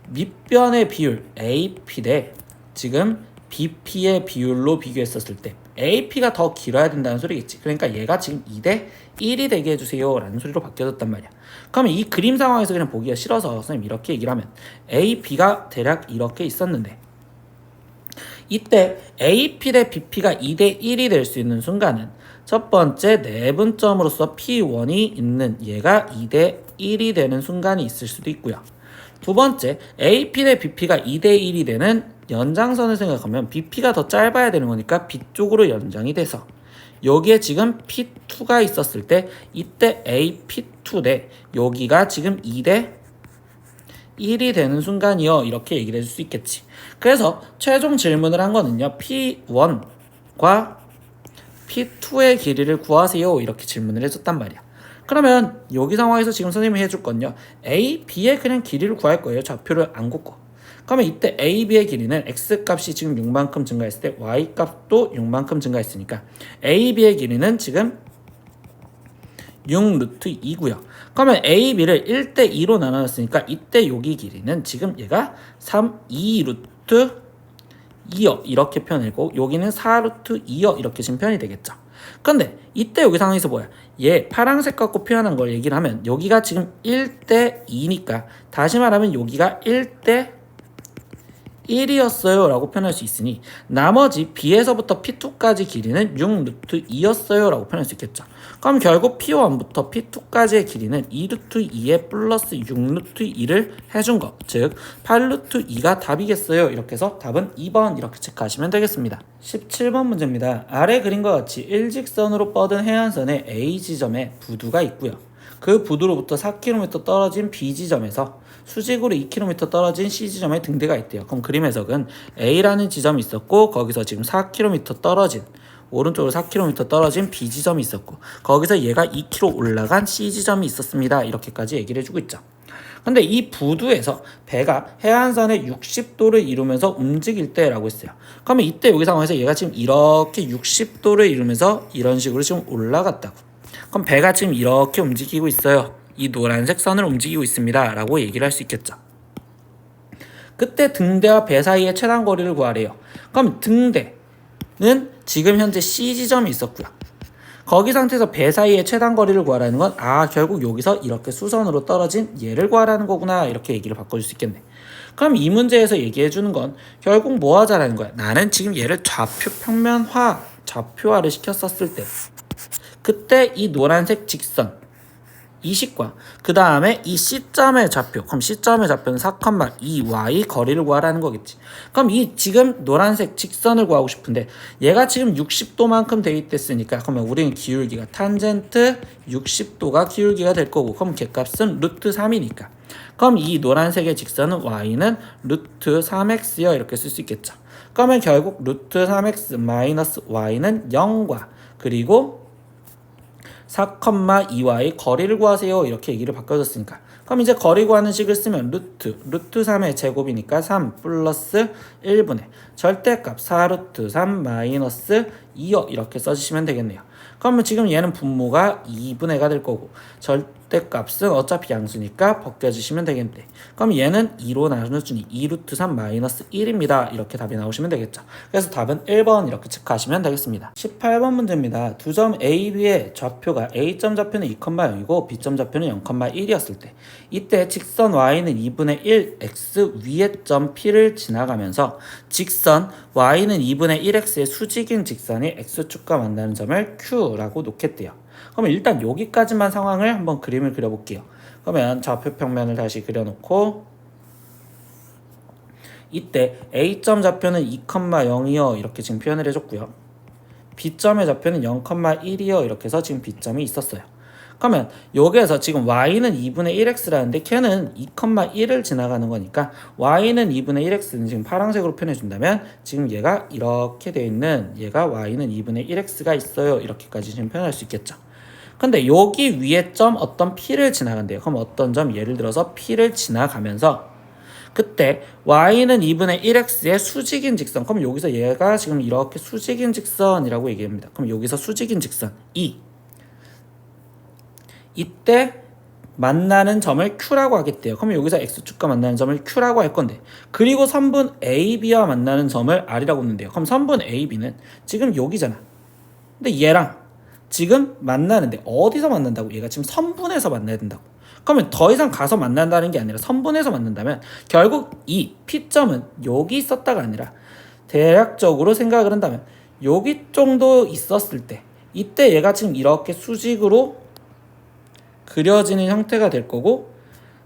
밑변의 비율 AP 대 지금 BP의 비율로 비교했었을 때 AP가 더 길어야 된다는 소리겠지. 그러니까 얘가 지금 2대 1이 되게 해주세요 라는 소리로 바뀌어졌단 말이야. 그러면 이 그림 상황에서 그냥 보기가 싫어서 선생님 이렇게 얘기를 하면 AB가 대략 이렇게 있었는데 이때 AP 대 BP가 2대 1이 될 수 있는 순간은 첫 번째 내분점으로서 P1이 있는 얘가 2대 1이 되는 순간이 있을 수도 있고요. 두 번째 AP 대 BP가 2대 1이 되는 연장선을 생각하면 BP가 더 짧아야 되는 거니까 B 쪽으로 연장이 돼서 여기에 지금 P2가 있었을 때 이때 AP2 대 여기가 지금 2대 1이 되는 순간이요 이렇게 얘기를 해줄 수 있겠지. 그래서 최종 질문을 한 거는요 P1과 P2의 길이를 구하세요 이렇게 질문을 해줬단 말이야. 그러면 여기 상황에서 지금 선생님이 해줄 건요 A, B의 그냥 길이를 구할 거예요. 좌표를 안 긋고. 그러면 이때 A, B의 길이는 X값이 지금 6만큼 증가했을 때 Y값도 6만큼 증가했으니까 A, B의 길이는 지금 6 루트 2고요. 그러면 A, B를 1대 2로 나눠놨으니까 이때 여기 길이는 지금 얘가 3, 2 루트 2여 이렇게 표현이고 여기는 4 루트 2여 이렇게 지금 표현이 되겠죠. 근데 이때 여기 상황에서 뭐야? 얘 파란색 갖고 표현한 걸 얘기를 하면 여기가 지금 1대 2니까 다시 말하면 여기가 1대 1이었어요 라고 표현할 수 있으니 나머지 B에서부터 P2까지 길이는 6 루트 2였어요 라고 표현할 수 있겠죠. 그럼 결국 P1부터 P2까지의 길이는 2 루트 2에 플러스 6 루트 2를 해준 거, 즉 8 루트 2가 답이겠어요. 이렇게 해서 답은 2번 이렇게 체크하시면 되겠습니다. 17번 문제입니다. 아래 그림과 같이 일직선으로 뻗은 해안선에 A 지점에 부두가 있고요. 그 부두로부터 4km 떨어진 B 지점에서 수직으로 2km 떨어진 C 지점에 등대가 있대요. 그럼 그림 해석은 A라는 지점이 있었고 거기서 지금 4km 떨어진 오른쪽으로 4km 떨어진 B 지점이 있었고 거기서 얘가 2km 올라간 C 지점이 있었습니다. 이렇게까지 얘기를 해주고 있죠. 근데 이 부두에서 배가 해안선에 60도를 이루면서 움직일 때라고 했어요. 그러면 이때 여기 상황에서 얘가 지금 이렇게 60도를 이루면서 이런 식으로 지금 올라갔다고. 그럼 배가 지금 이렇게 움직이고 있어요. 이 노란색 선을 움직이고 있습니다 라고 얘기를 할 수 있겠죠. 그때 등대와 배 사이의 최단 거리를 구하래요. 그럼 등대는 지금 현재 C 지점이 있었고요. 거기 상태에서 배 사이의 최단 거리를 구하라는 건 결국 여기서 이렇게 수선으로 떨어진 얘를 구하라는 거구나 이렇게 얘기를 바꿔줄 수 있겠네. 그럼 이 문제에서 얘기해주는 건 결국 뭐 하자라는 거야. 나는 지금 얘를 좌표 평면화, 좌표화를 시켰었을 때 그때 이 노란색 직선 이 식과 그 다음에 이 C점의 좌표, 그럼 C점의 좌표는 4,2y 거리를 구하라는 거겠지. 그럼 이 지금 노란색 직선을 구하고 싶은데 얘가 지금 60도만큼 대입됐으니까 그러면 우리는 기울기가 탄젠트 60도가 기울기가 될 거고 그럼 걔값은 루트 3이니까 그럼 이 노란색의 직선은 y는 루트 3x요 이렇게 쓸 수 있겠죠. 그러면 결국 루트 3x 마이너스 y는 0과 그리고 4,2y 거리를 구하세요 이렇게 얘기를 바꿔줬으니까 그럼 이제 거리 구하는 식을 쓰면 루트 3의 제곱이니까 3 플러스 1분의 절대값 4 루트 3 마이너스 2요 이렇게 써주시면 되겠네요. 그러면 지금 얘는 분모가 2분의가 될 거고 절대값은 어차피 양수니까 벗겨주시면 되겠네. 그럼 얘는 2로 나눠주니 2 루트 3 마이너스 1입니다. 이렇게 답이 나오시면 되겠죠. 그래서 답은 1번 이렇게 체크하시면 되겠습니다. 18번 문제입니다. 두 점 A, B의 좌표가 A점 좌표는 2,0이고 B점 좌표는 0,1이었을 때 이때 직선 Y는 2분의 1 X 위의 점 P를 지나가면서 직선 Y는 2분의 1X의 수직인 직선이 X축과 만나는 점을 Q라고 놓겠대요. 그러면 일단 여기까지만 상황을 한번 그림을 그려볼게요. 그러면 좌표 평면을 다시 그려놓고 이때 A점 좌표는 2,0이요 이렇게 지금 표현을 해줬고요. B점의 좌표는 0,1이요 이렇게 해서 지금 B점이 있었어요. 그러면 여기에서 지금 y는 2분의 1x라는데 걔는 2,1을 지나가는 거니까 y는 2분의 1x는 지금 파란색으로 표현해준다면 지금 얘가 이렇게 되어 있는 얘가 y는 2분의 1x가 있어요 이렇게까지 지금 표현할 수 있겠죠. 근데 여기 위에 점 어떤 P를 지나간대요. 그럼 어떤 점 예를 들어서 P를 지나가면서 그때 y는 2분의 1x의 수직인 직선 그럼 여기서 얘가 지금 이렇게 수직인 직선이라고 얘기합니다. 그럼 여기서 수직인 직선 이때 만나는 점을 Q라고 하겠대요. 그럼 여기서 X축과 만나는 점을 Q라고 할 건데 그리고 선분 AB와 만나는 점을 R이라고 했는데요. 그럼 선분 AB는 지금 여기잖아. 근데 얘랑 지금 만나는데 어디서 만난다고? 얘가 지금 선분에서 만나야 된다고. 그러면 더 이상 가서 만난다는 게 아니라 선분에서 만난다면 결국 이 P점은 여기 있었다가 아니라 대략적으로 생각을 한다면 여기 정도 있었을 때 이때 얘가 지금 이렇게 수직으로 그려지는 형태가 될 거고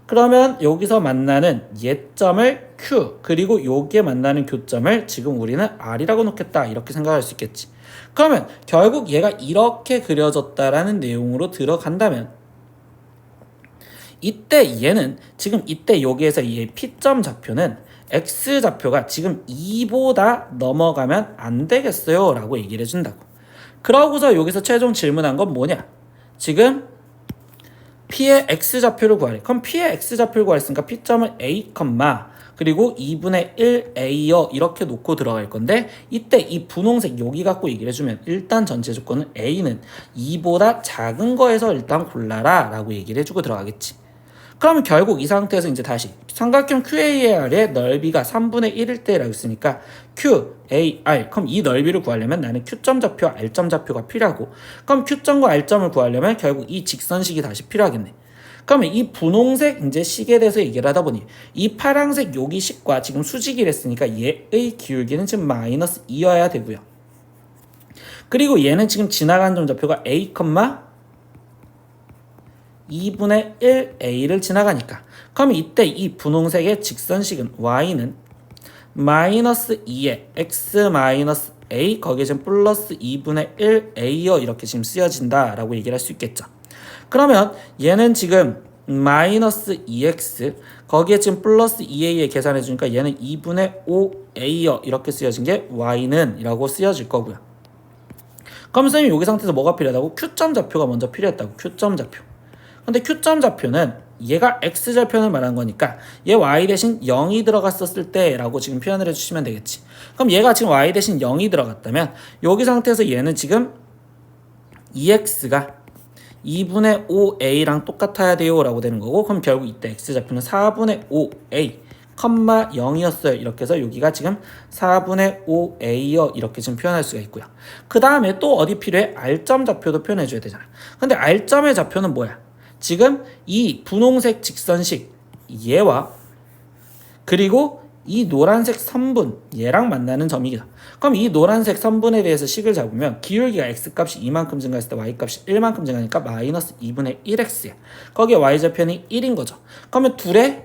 그러면 여기서 만나는 얘점을 Q 그리고 여기에 만나는 교점을 지금 우리는 R이라고 놓겠다 이렇게 생각할 수 있겠지. 그러면 결국 얘가 이렇게 그려졌다라는 내용으로 들어간다면 이때 얘는 지금 이때 여기에서 이 P점 좌표는 X 좌표가 지금 2보다 넘어가면 안 되겠어요 라고 얘기를 해준다고. 그러고서 여기서 최종 질문한 건 뭐냐 지금 P의 X좌표를 구하래. 그럼 P의 X좌표를 구했으니까 P점은 A, 그리고 2분의 1A여 이렇게 놓고 들어갈 건데 이때 이 분홍색 여기 갖고 얘기를 해주면 일단 전제 조건은 A는 2보다 작은 거에서 일단 골라라 라고 얘기를 해주고 들어가겠지. 그러면 결국 이 상태에서 이제 다시 삼각형 QAR의 넓이가 3분의 1일 때라고 했으니까 QAR 그럼 이 넓이를 구하려면 나는 Q점 좌표, R점 좌표가 필요하고 그럼 Q점과 R점을 구하려면 결국 이 직선식이 다시 필요하겠네. 그러면 이 분홍색 이제 식에 대해서 얘기를 하다 보니 이 파란색 여기 식과 지금 수직이를 했으니까 얘의 기울기는 지금 마이너스 2여야 되고요. 그리고 얘는 지금 지나가는 점 좌표가 A, 2분의 1a를 지나가니까 그럼 이때 이 분홍색의 직선식은 y는 마이너스 2에 x 마이너스 a 거기에 지금 플러스 2분의 1a여 이렇게 지금 쓰여진다 라고 얘기를 할 수 있겠죠. 그러면 얘는 지금 마이너스 2x 거기에 지금 플러스 2a에 계산해 주니까 얘는 2분의 5a여 이렇게 쓰여진 게 y는 이라고 쓰여질 거고요. 그럼 선생님 여기 상태에서 뭐가 필요하다고? Q점 좌표가 먼저 필요했다고. Q점 좌표. 근데 Q점 좌표는 얘가 X좌표를 말한 거니까 얘 Y 대신 0이 들어갔었을 때 라고 지금 표현을 해주시면 되겠지. 그럼 얘가 지금 Y 대신 0이 들어갔다면 여기 상태에서 얘는 지금 2X가 2분의 5A랑 똑같아야 돼요 라고 되는 거고 그럼 결국 이때 X좌표는 4분의 5A, 0이었어요. 이렇게 해서 여기가 지금 4분의 5A여 이렇게 지금 표현할 수가 있고요. 그 다음에 또 어디 필요해? R점 좌표도 표현해줘야 되잖아. 근데 R점의 좌표는 뭐야? 지금 이 분홍색 직선식 얘와 그리고 이 노란색 선분 얘랑 만나는 점이다. 그럼 이 노란색 선분에 대해서 식을 잡으면 기울기가 x값이 2만큼 증가했을 때 y값이 1만큼 증가하니까 마이너스 2분의 1x야. 거기에 y좌표는 1인 거죠. 그러면 둘의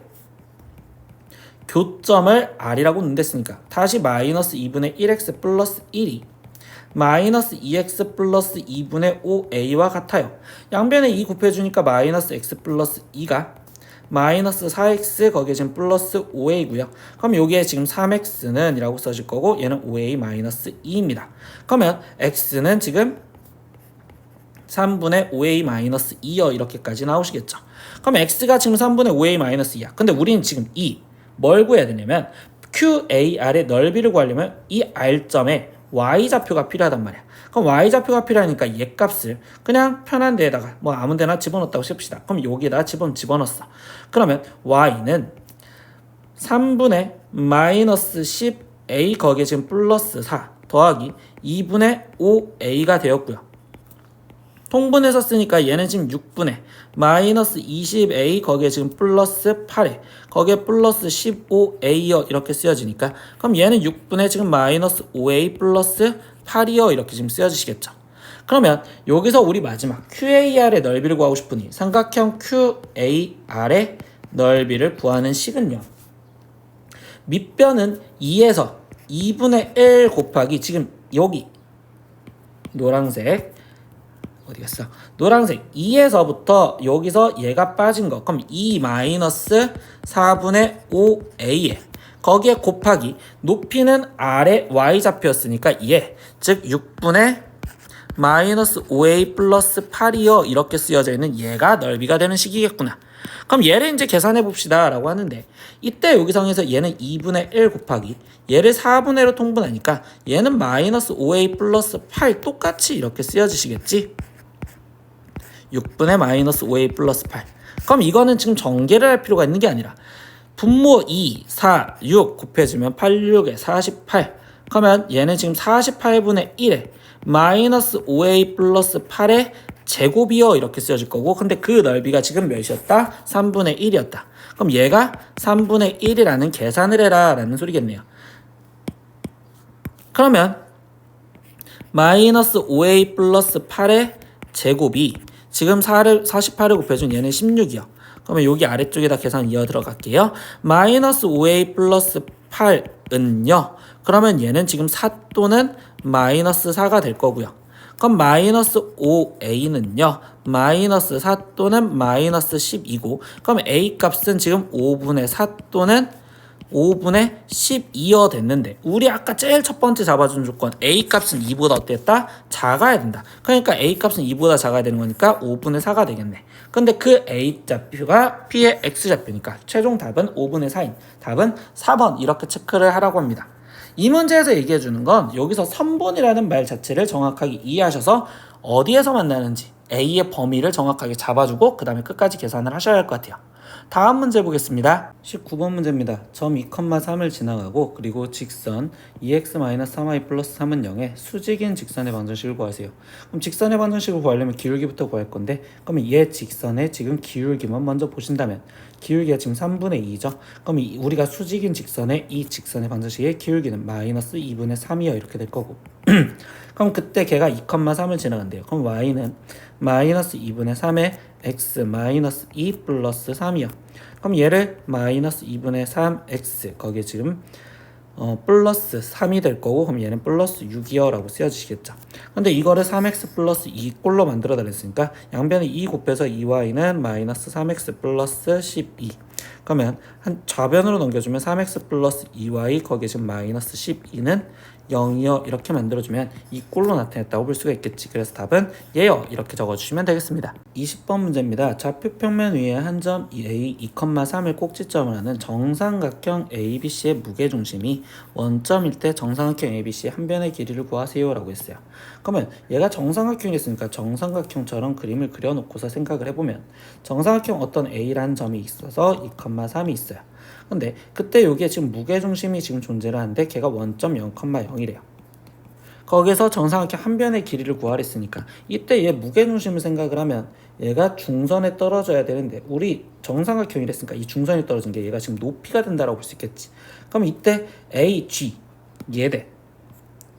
교점을 r이라고 넣는댔으니까 다시 마이너스 2분의 1x 플러스 1이 마이너스 2x 플러스 2분의 5a와 같아요. 양변에 2 곱해주니까 마이너스 x 플러스 2가 마이너스 4x 거기에 지금 플러스 5a고요. 그럼 여기에 지금 3x는 이라고 써질 거고 얘는 5a 마이너스 2입니다. 그러면 x는 지금 3분의 5a 마이너스 2여 이렇게까지 나오시겠죠. 그럼 x가 지금 3분의 5a 마이너스 2야. 근데 우리는 지금 뭘 구해야 되냐면 QAR의 넓이를 구하려면 이 R점에 y좌표가 필요하단 말이야. 그럼 y좌표가 필요하니까 얘 값을 그냥 편한 데에다가 뭐 아무 데나 집어넣었다고 씁시다. 그럼 여기에다 집어넣었어. 그러면 y는 3분의 마이너스 10a 거기에 지금 플러스 4 더하기 2분의 5a가 되었고요. 통분해서 쓰니까 얘는 지금 6분의 마이너스 20a 거기에 지금 플러스 8에 거기에 플러스 15a여 이렇게 쓰여지니까 그럼 얘는 6분의 지금 마이너스 5a 플러스 8이여 이렇게 지금 쓰여지시겠죠. 그러면 여기서 우리 마지막 QAR의 넓이를 구하고 싶으니 삼각형 QAR의 넓이를 구하는 식은요. 밑변은 2에서 2분의 1 곱하기 지금 여기 노란색 어디 갔어? 노란색 2에서부터 여기서 얘가 빠진 거 그럼 2 마이너스 4분의 5a에 거기에 곱하기 높이는 R의 y좌표였으니까 얘 즉 6분의 마이너스 5a 플러스 8이여 이렇게 쓰여져 있는 얘가 넓이가 되는 식이겠구나. 그럼 얘를 이제 계산해 봅시다 라고 하는데 이때 여기 상에서 얘는 2분의 1 곱하기 얘를 4분의 1로 통분하니까 얘는 마이너스 5a 플러스 8 똑같이 이렇게 쓰여지시겠지. 6분의 마이너스 5a 플러스 8 그럼 이거는 지금 전개를 할 필요가 있는 게 아니라 분모 2, 4, 6 곱해주면 8, 6에 48 그러면 얘는 지금 48분의 1에 마이너스 5a 플러스 8의 제곱이요 이렇게 쓰여질 거고 근데 그 넓이가 지금 몇이었다? 3분의 1이었다. 그럼 얘가 3분의 1이라는 계산을 해라 라는 소리겠네요. 그러면 마이너스 5a 플러스 8의 제곱이 지금 48을 곱해준 얘는 16이요. 그러면 여기 아래쪽에다 계산 이어 들어갈게요. 마이너스 5a 플러스 8은요. 그러면 얘는 지금 4 또는 마이너스 4가 될 거고요. 그럼 마이너스 5a는요. 마이너스 4 또는 마이너스 10이고 그럼 a 값은 지금 5분의 4 또는 5분의 12여 됐는데 우리 아까 제일 첫 번째 잡아준 조건 a 값은 2보다 어땠다? 작아야 된다. 그러니까 a 값은 2보다 작아야 되는 거니까 5분의 4가 되겠네. 근데 그 A좌표가 P의 X좌표니까 최종 답은 5분의 4인 답은 4번 이렇게 체크를 하라고 합니다. 이 문제에서 얘기해 주는 건 여기서 선분이라는 말 자체를 정확하게 이해하셔서 어디에서 만나는지 A의 범위를 정확하게 잡아주고 그 다음에 끝까지 계산을 하셔야 할 것 같아요. 다음 문제 보겠습니다. 19번 문제입니다. 점 2,3을 지나가고 그리고 직선 2x-3y 플러스 3은 0에 수직인 직선의 방정식을 구하세요. 그럼 직선의 방정식을 구하려면 기울기부터 구할 건데 그러면 얘 직선의 지금 기울기만 먼저 보신다면 기울기가 지금 3분의 2죠. 그럼 우리가 수직인 직선의 이 직선의 방정식의 기울기는 마이너스 2분의 3이요 이렇게 될 거고 그럼 그때 걔가 2,3을 지나간대요. 그럼 y는 마이너스 2분의 3의 x 마이너스 2 플러스 3이요. 그럼 얘를 마이너스 2분의 3x 거기에 지금 플러스 3이 될 거고 그럼 얘는 플러스 6이요 라고 쓰여지시겠죠. 근데 이거를 3x 플러스 2 꼴로 만들어 달랬으니까 양변에 2 곱해서 2y는 마이너스 3x 플러스 12. 그러면 한 좌변으로 넘겨주면 3x 플러스 2y 거기에 지금 마이너스 12는 0이요 이렇게 만들어주면 이 꼴로 나타냈다고 볼 수가 있겠지. 그래서 답은 예요 이렇게 적어주시면 되겠습니다. 20번 문제입니다. 좌표 평면 위에 한 점 A 2,3을 꼭지점을 하는 정삼각형 ABC의 무게중심이 원점일 때 정삼각형 ABC의 한 변의 길이를 구하세요 라고 했어요. 그러면 얘가 정삼각형이었으니까 정삼각형처럼 그림을 그려놓고서 생각을 해보면 정삼각형 어떤 A라는 점이 있어서 2,3이 있어요. 근데 그때 여기에 지금 무게중심이 지금 존재를 하는데 걔가 원점 0,0이래요. 거기서 정삼각형 한 변의 길이를 구하랬으니까 이때 얘 무게중심을 생각을 하면 얘가 중선에 떨어져야 되는데 우리 정삼각형이랬으니까 이 중선이 떨어진 게 얘가 지금 높이가 된다라고 볼 수 있겠지. 그럼 이때 AG 얘대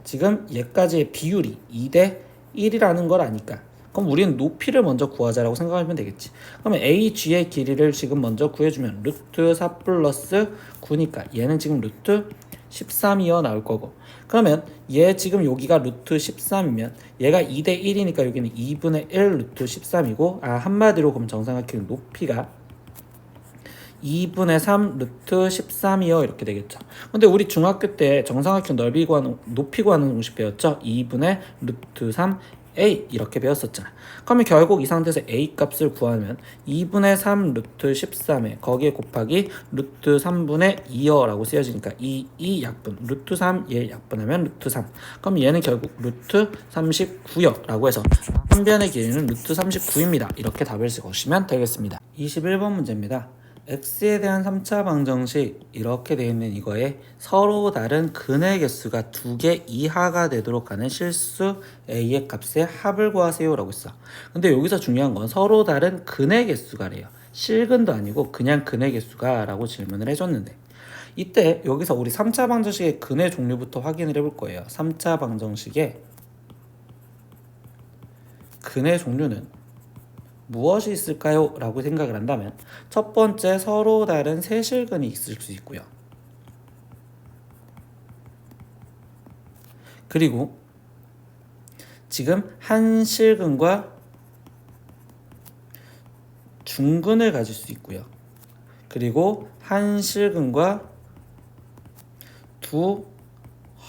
지금 얘까지의 비율이 2대 1이라는 걸 아니까 그럼 우리는 높이를 먼저 구하자라고 생각하면 되겠지. 그러면 AG의 길이를 지금 먼저 구해주면 루트 4 플러스 9니까 얘는 지금 루트 13이어 나올 거고 그러면 얘 지금 여기가 루트 13이면 얘가 2대 1이니까 여기는 2분의 1 루트 13이고 한마디로 그럼 정삼각형 높이가 2분의 3 루트 13이요 이렇게 되겠죠. 근데 우리 중학교 때 정삼각형 넓이 구하는 높이 구하는 공식 배웠죠. 2분의 루트 3 A 이렇게 배웠었잖아. 그러면 결국 이 상태에서 A 값을 구하면 2분의 3 루트 13에 거기에 곱하기 루트 3분의 2여 라고 쓰여지니까 이 약분 루트 3 얘 약분하면 루트 3 그럼 얘는 결국 루트 39여 라고 해서 한 변의 길이는 루트 39입니다. 이렇게 답을 적으시면 되겠습니다. 21번 문제입니다. x에 대한 3차 방정식 이렇게 되어 있는 이거에 서로 다른 근의 개수가 2개 이하가 되도록 하는 실수 a의 값의 합을 구하세요 라고 했어. 근데 여기서 중요한 건 서로 다른 근의 개수가래요. 실근도 아니고 그냥 근의 개수가 라고 질문을 해줬는데 이때 여기서 우리 3차 방정식의 근의 종류부터 확인을 해볼 거예요. 3차 방정식의 근의 종류는 무엇이 있을까요? 라고 생각을 한다면 첫 번째 서로 다른 세실근이 있을 수 있고요. 그리고 지금 한 실근과 중근을 가질 수 있고요. 그리고 한 실근과 두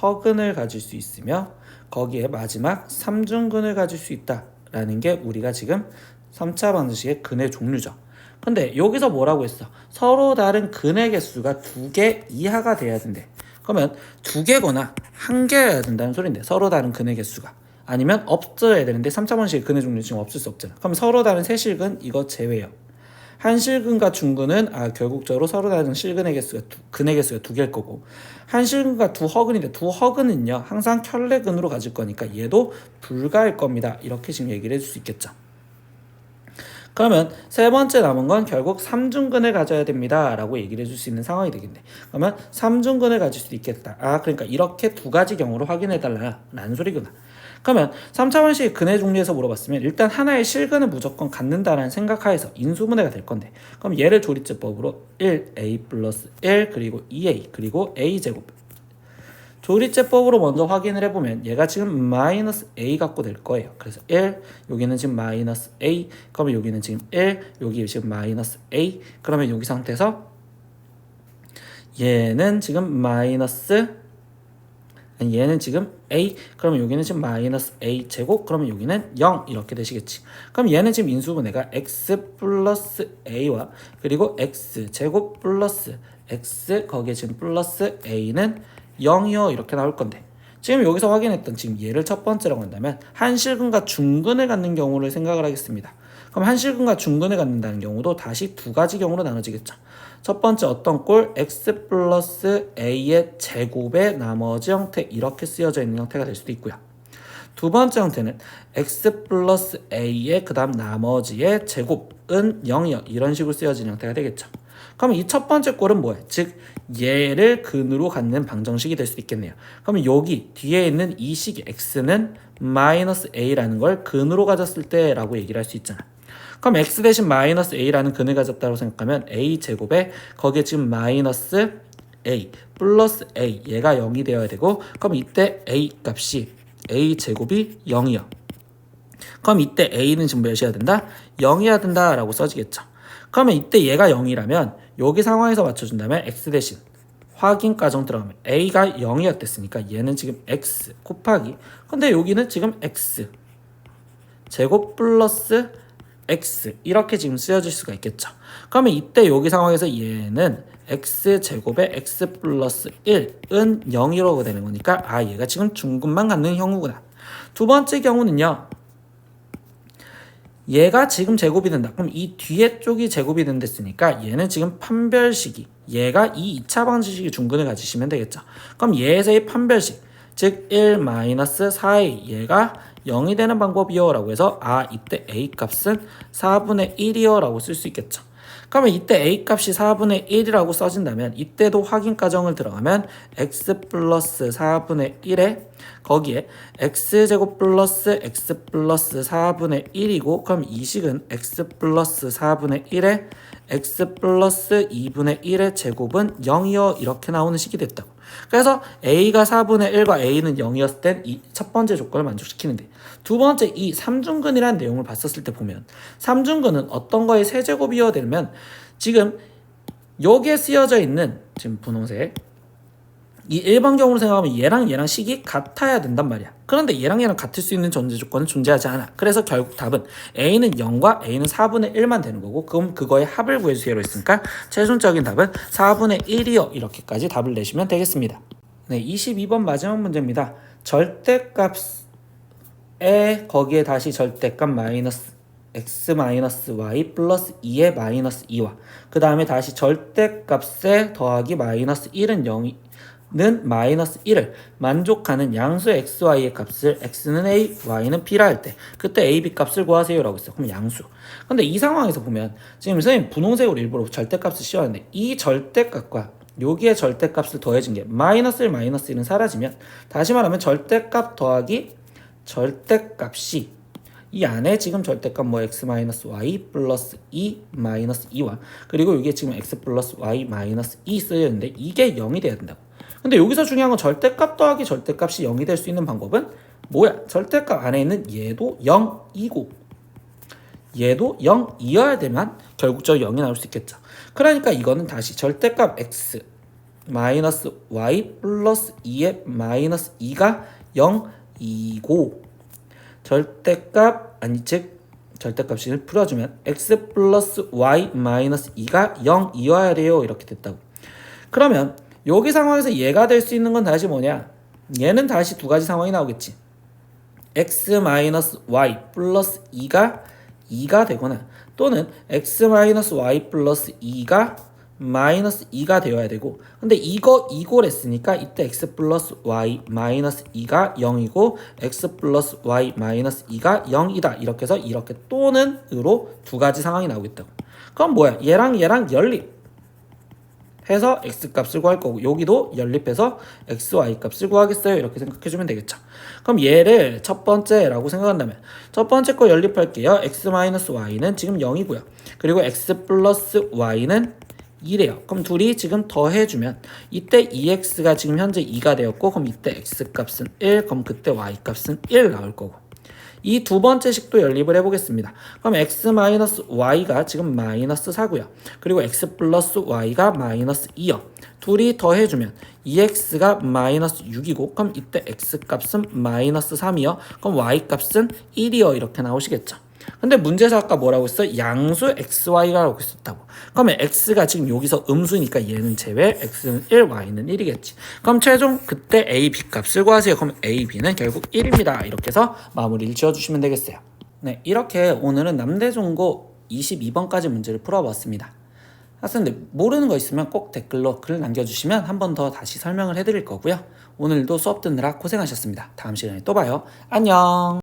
허근을 가질 수 있으며 거기에 마지막 3중근을 가질 수 있다라는 게 우리가 지금 3차 방정식의 근의 종류죠. 근데 여기서 뭐라고 했어? 서로 다른 근의 개수가 2개 이하가 돼야 된대. 그러면 2개거나 1개여야 된다는 소리인데 서로 다른 근의 개수가 아니면 없어야 되는데 3차 방정식의 근의 종류 지금 없을 수 없잖아. 그럼 서로 다른 세실근 이거 제외요. 한 실근과 중근은 결국적으로 서로 다른 실근의 개수가 근의 개수가 2개일 거고 한 실근과 두 허근인데 두 허근은요 항상 켤레근으로 가질 거니까 얘도 불가일 겁니다. 이렇게 지금 얘기를 해줄 수 있겠죠. 그러면 세 번째 남은 건 결국 3중근을 가져야 됩니다 라고 얘기를 해줄 수 있는 상황이 되겠네. 그러면 3중근을 가질 수도 있겠다. 그러니까 이렇게 두 가지 경우로 확인해 달라 라는 소리구나. 그러면 3차 방정식의 근의 종류에서 물어봤으면 일단 하나의 실근은 무조건 갖는다라는 생각하에서 인수분해가 될 건데 그럼 얘를 조리제법으로 1a 플러스 1 그리고 2a 그리고 a제곱 조리제법으로 먼저 확인을 해보면 얘가 지금 마이너스 a 갖고 될 거예요. 그래서 1 여기는 지금 마이너스 a 그러면 여기는 지금 1 여기 지금 마이너스 a 그러면 여기 상태에서 얘는 지금 마이너스 아니, 얘는 지금 a, 그러면 여기는 지금 마이너스 a 제곱, 그러면 여기는 0 이렇게 되시겠지. 그럼 얘는 지금 인수분해가 x 플러스 a와 그리고 x 제곱 플러스 x 거기에 지금 플러스 a는 0이요 이렇게 나올 건데, 지금 여기서 확인했던 지금 얘를 첫 번째라고 한다면 한실근과 중근을 갖는 경우를 생각을 하겠습니다. 그럼 한실근과 중근을 갖는다는 경우도 다시 두 가지 경우로 나눠지겠죠. 첫 번째 어떤 꼴? x 플러스 a의 제곱의 나머지 형태, 이렇게 쓰여져 있는 형태가 될 수도 있고요. 두 번째 형태는 x 플러스 a의 그 다음 나머지의 제곱은 0이요 이런 식으로 쓰여진 형태가 되겠죠. 그럼 이 첫 번째 꼴은 뭐예요? 즉 얘를 근으로 갖는 방정식이 될 수도 있겠네요. 그러면 여기 뒤에 있는 이 식이 x는 마이너스 a라는 걸 근으로 가졌을 때라고 얘기를 할 수 있잖아. 그럼 x 대신 마이너스 a라는 근을 가졌다고 생각하면 a 제곱에 거기에 지금 마이너스 a 플러스 a 얘가 0이 되어야 되고, 그럼 이때 a 값이 a 제곱이 0이요. 그럼 이때 a는 지금 몇이어야 된다? 0이어야 된다라고 써지겠죠. 그러면 이때 얘가 0이라면 여기 상황에서 맞춰준다면 x 대신 확인 가정 들어가면 a가 0이었댔으니까 얘는 지금 x 곱하기, 근데 여기는 지금 x 제곱 플러스 x 이렇게 지금 쓰여질 수가 있겠죠. 그러면 이때 여기 상황에서 얘는 x 제곱에 x 플러스 1은 0이라고 되는 거니까 얘가 지금 중근만 갖는 형우구나. 두 번째 경우는요, 얘가 지금 제곱이 된다. 그럼 이 뒤에 쪽이 제곱이 된댔으니까 얘는 지금 판별식이, 얘가 이 2차 방정식이 중근을 가지시면 되겠죠. 그럼 얘에서의 판별식, 즉 1-4a 얘가 0이 되는 방법이요 라고 해서 이때 a 값은 4분의 1이요 라고 쓸 수 있겠죠. 그러면 이때 a 값이 4분의 1이라고 써진다면 이때도 확인 가정을 들어가면 x 플러스 4분의 1에 거기에 x제곱 플러스 x 플러스 4분의 1이고, 그럼 이 식은 x 플러스 4분의 1에 x 플러스 2분의 1의 제곱은 0이요 이렇게 나오는 식이 됐다고. 그래서 a가 4분의 1과 a는 0이었을 땐 이 첫 번째 조건을 만족시키는데, 두 번째 이 삼중근이라는 내용을 봤었을 때 보면 삼중근은 어떤 거의 세제곱이어야 되면 지금 여기에 쓰여져 있는 지금 분홍색 이 일반 경우로 생각하면 얘랑 식이 같아야 된단 말이야. 그런데 얘랑 같을 수 있는 전제 조건은 존재하지 않아. 그래서 결국 답은 a는 0과 a는 4분의 1만 되는 거고, 그럼 그거의 합을 구해주세요로 했으니까 최종적인 답은 4분의 1이요 이렇게까지 답을 내시면 되겠습니다. 네, 22번 마지막 문제입니다. 절대값에 거기에 다시 절대값 마이너스 x 마이너스 y 플러스 2의 마이너스 2와 그 다음에 다시 절대값에 더하기 마이너스 1은 0이 는 마이너스 1을 만족하는 양수 xy의 값을 x는 a, y는 b라 할 때 그때 a, b 값을 구하세요 라고 했어요. 그럼 양수. 근데 이 상황에서 보면 지금 선생님 분홍색으로 일부러 절대값을 씌웠는데 이 절대값과 여기에 절대값을 더해진 게 마이너스 1, 마이너스 1은 사라지면, 다시 말하면 절대값 더하기 절대값이 이 안에 지금 절대값 x 마이너스 y 플러스 2 마이너스 2와 그리고 이게 지금 x 플러스 y 마이너스 2 쓰여있는데 이게 0이 돼야 된다고. 근데 여기서 중요한 건 절대값 더하기 절대값이 0이 될 수 있는 방법은 뭐야? 절대값 안에 있는 얘도 0이고 얘도 0이어야 되면 결국적으로 0이 나올 수 있겠죠. 그러니까 이거는 다시 절대값 x 마이너스 y 플러스 2의 마이너스 2가 0이고 절대값을 풀어주면 x 플러스 y 마이너스 2가 0이어야 돼요 이렇게 됐다고. 그러면 여기 상황에서 얘가 될 수 있는 건 다시 뭐냐? 얘는 다시 두 가지 상황이 나오겠지. x 마이너스 y 플러스 2가 2가 되거나 또는 x 마이너스 y 플러스 2가 마이너스 2가 되어야 되고, 근데 이거랬으니까 이때 x 플러스 y 마이너스 2가 0이고 x 플러스 y 마이너스 2가 0이다 이렇게 해서 이렇게 또는으로 두 가지 상황이 나오겠다고. 그럼 뭐야? 얘랑 연립 해서 x 값을 구할 거고 여기도 연립해서 x, y 값을 구하겠어요 이렇게 생각해주면 되겠죠. 그럼 얘를 첫 번째라고 생각한다면 첫 번째 거 연립할게요. x 마이너스 y는 지금 0이고요. 그리고 x 플러스 y는 2래요. 그럼 둘이 지금 더해주면 이때 2x가 지금 현재 2가 되었고, 그럼 이때 x 값은 1, 그럼 그때 y 값은 1 나올 거고, 이 두 번째 식도 연립을 해보겠습니다. 그럼 x-y가 지금 마이너스 4고요. 그리고 x 플러스 y가 마이너스 2요. 둘이 더해주면 2x가 마이너스 6이고 그럼 이때 x값은 마이너스 3이요. 그럼 y값은 1이요. 이렇게 나오시겠죠. 근데 문제에서 아까 뭐라고 했어? 양수 xy라고 했었다고. 그러면 x가 지금 여기서 음수니까 얘는 제외, x는 1, y는 1이겠지. 그럼 최종 그때 a, b 값을 구하세요. 그럼 a, b는 결국 1입니다. 이렇게 해서 마무리를 지어주시면 되겠어요. 네, 이렇게 오늘은 남대중고 22번까지 문제를 풀어봤습니다. 학생들 모르는 거 있으면 꼭 댓글로 글 남겨주시면 한 번 더 다시 설명을 해드릴 거고요. 오늘도 수업 듣느라 고생하셨습니다. 다음 시간에 또 봐요. 안녕.